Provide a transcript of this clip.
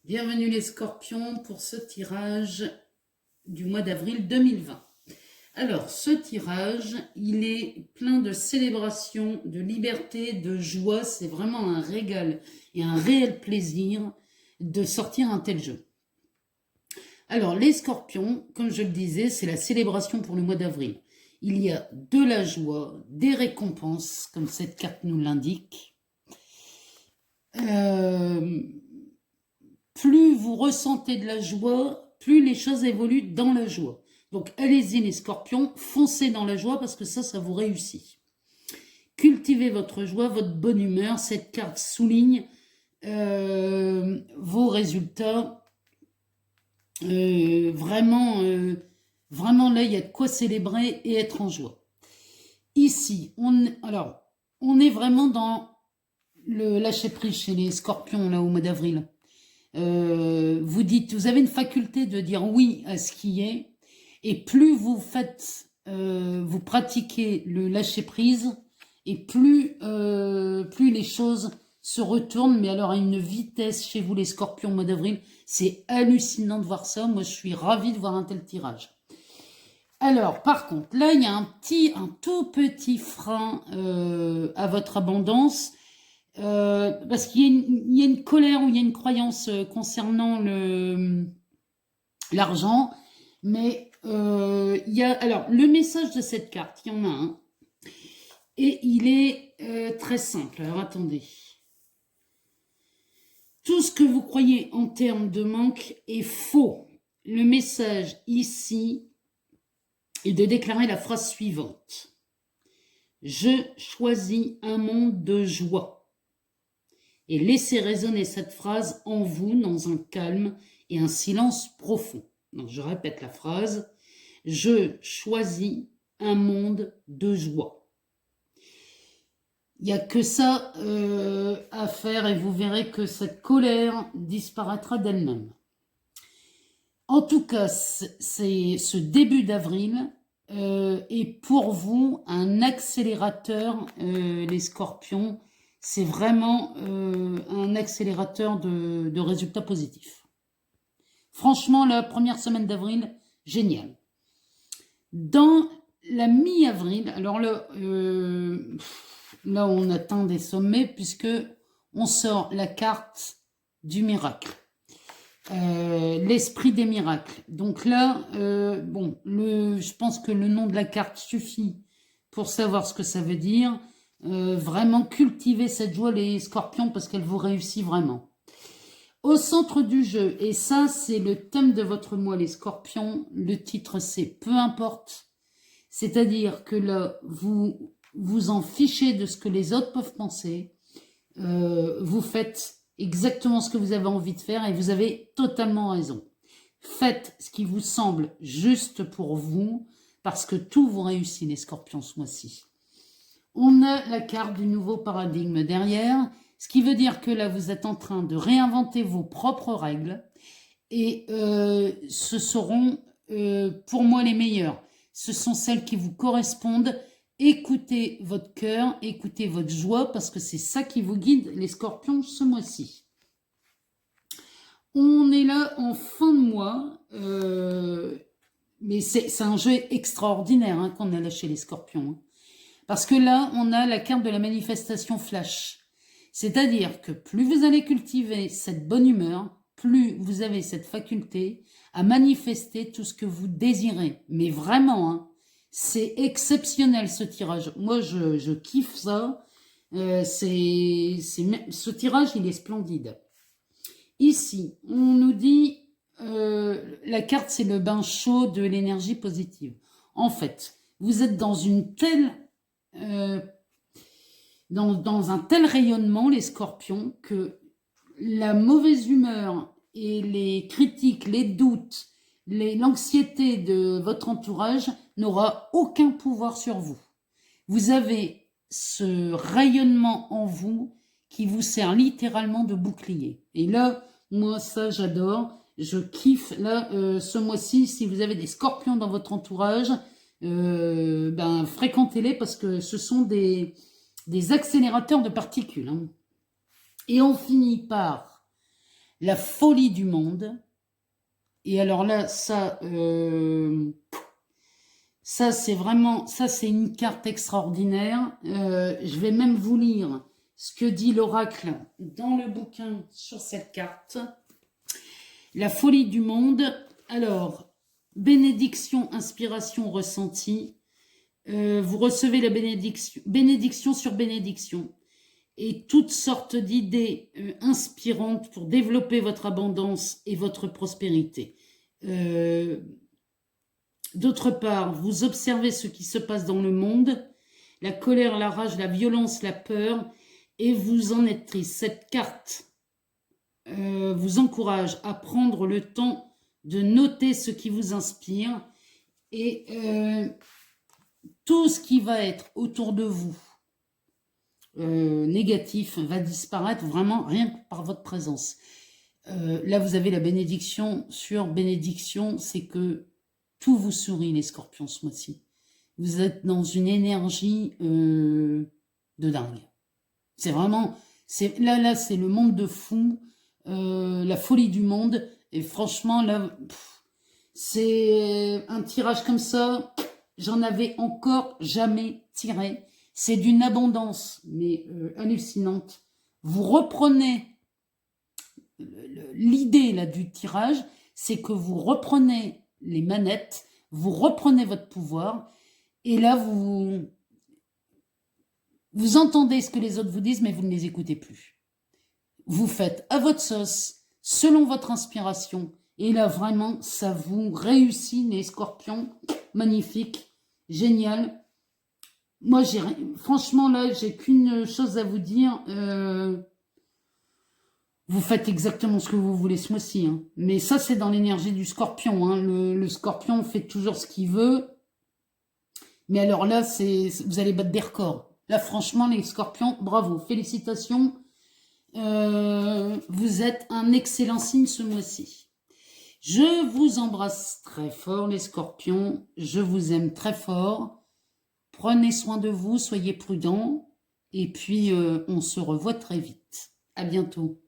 Bienvenue les scorpions pour ce tirage du mois d'avril 2020. Alors, ce tirage, il est plein de célébration, de liberté, de joie. C'est vraiment un régal et un réel plaisir de sortir un tel jeu. Alors, les scorpions, comme je le disais, c'est la célébration pour le mois d'avril. Il y a de la joie, des récompenses, comme cette carte nous l'indique. Plus vous ressentez de la joie, plus les choses évoluent dans la joie. Donc allez-y les scorpions, foncez dans la joie parce que ça vous réussit. Cultivez votre joie, votre bonne humeur. Cette carte souligne vos résultats. Vraiment là, il y a de quoi célébrer et être en joie. Ici, on est vraiment dans le lâcher-prise chez les scorpions là au mois d'avril. Vous avez une faculté de dire oui à ce qui est, et plus vous faites, vous pratiquez le lâcher prise, et plus les choses se retournent, mais alors à une vitesse chez vous les scorpions au mois d'avril, c'est hallucinant de voir ça. Moi je suis ravie de voir un tel tirage. Alors par contre, là il y a un tout petit frein à votre abondance. Parce qu'il y a une colère ou il y a une croyance concernant l'argent, mais il y a alors le message de cette carte, il y en a un, et il est très simple. Alors attendez, tout ce que vous croyez en termes de manque est faux. Le message ici est de déclarer la phrase suivante: je choisis un monde de joie. Et laissez résonner cette phrase en vous dans un calme et un silence profond. Donc je répète la phrase: je choisis un monde de joie. Il n'y a que ça à faire et vous verrez que cette colère disparaîtra d'elle-même. En tout cas, c'est ce début d'avril est pour vous un accélérateur, les scorpions. C'est vraiment un accélérateur de résultats positifs. Franchement, la première semaine d'avril, génial. Dans la mi-avril, alors là, on atteint des sommets puisque on sort la carte du miracle. L'esprit des miracles. Donc là, je pense que le nom de la carte suffit pour savoir ce que ça veut dire. Vraiment cultiver cette joie les scorpions parce qu'elle vous réussit vraiment. Au centre du jeu, et ça c'est le thème de votre mois les scorpions, le titre c'est peu importe, c'est-à-dire que là vous vous en fichez de ce que les autres peuvent penser, vous faites exactement ce que vous avez envie de faire et vous avez totalement raison. Faites ce qui vous semble juste pour vous parce que tout vous réussit les scorpions ce mois-ci. On a la carte du nouveau paradigme derrière, ce qui veut dire que là, vous êtes en train de réinventer vos propres règles et ce seront pour moi les meilleures. Ce sont celles qui vous correspondent. Écoutez votre cœur, écoutez votre joie parce que c'est ça qui vous guide les scorpions ce mois-ci. On est là en fin de mois, mais c'est un jeu extraordinaire qu'on a lâché les scorpions. Parce que là, on a la carte de la manifestation flash. C'est-à-dire que plus vous allez cultiver cette bonne humeur, plus vous avez cette faculté à manifester tout ce que vous désirez. Mais vraiment, c'est exceptionnel ce tirage. Moi, je kiffe ça. Ce tirage, il est splendide. Ici, on nous dit, la carte, c'est le bain chaud de l'énergie positive. En fait, vous êtes dans une telle... dans un tel rayonnement, les scorpions, que la mauvaise humeur et les critiques, les doutes, l'anxiété de votre entourage n'aura aucun pouvoir sur vous. Vous avez ce rayonnement en vous qui vous sert littéralement de bouclier. Et là, moi, ça, j'adore. Je kiffe. Là, ce mois-ci, si vous avez des scorpions dans votre entourage, fréquentez-les parce que ce sont des accélérateurs de particules. Et on finit par la folie du monde. Et alors là, ça c'est vraiment, ça c'est une carte extraordinaire. Je vais même vous lire ce que dit l'oracle dans le bouquin sur cette carte. La folie du monde. Alors, bénédiction, inspiration, ressenti. Vous recevez la bénédiction sur bénédiction. Et toutes sortes d'idées inspirantes pour développer votre abondance et votre prospérité. D'autre part, vous observez ce qui se passe dans le monde, la colère, la rage, la violence, la peur, et vous en êtes triste. Cette carte vous encourage à prendre le temps de noter ce qui vous inspire et tout ce qui va être autour de vous négatif va disparaître vraiment rien que par votre présence. Là, vous avez la bénédiction sur bénédiction, c'est que tout vous sourit, les scorpions, ce mois-ci. Vous êtes dans une énergie de dingue. C'est vraiment... Là, c'est le monde de fou, la folie du monde. Et franchement, là, c'est un tirage comme ça, j'en avais encore jamais tiré. C'est d'une abondance, mais hallucinante. Vous reprenez l'idée là du tirage, c'est que vous reprenez les manettes, vous reprenez votre pouvoir, et là vous entendez ce que les autres vous disent, mais vous ne les écoutez plus. Vous faites à votre sauce, selon votre inspiration, et là vraiment ça vous réussit, les scorpions. Magnifique, génial. Moi, franchement, là, j'ai qu'une chose à vous dire. Vous faites exactement ce que vous voulez ce mois-ci. Hein. Mais ça, c'est dans l'énergie du scorpion. Hein. Le scorpion fait toujours ce qu'il veut. Mais alors là, vous allez battre des records. Là, franchement, les scorpions, bravo. Félicitations. Vous êtes un excellent signe ce mois-ci. Je vous embrasse très fort, les scorpions. Je vous aime très fort. Prenez soin de vous, soyez prudents, et puis on se revoit très vite. À bientôt.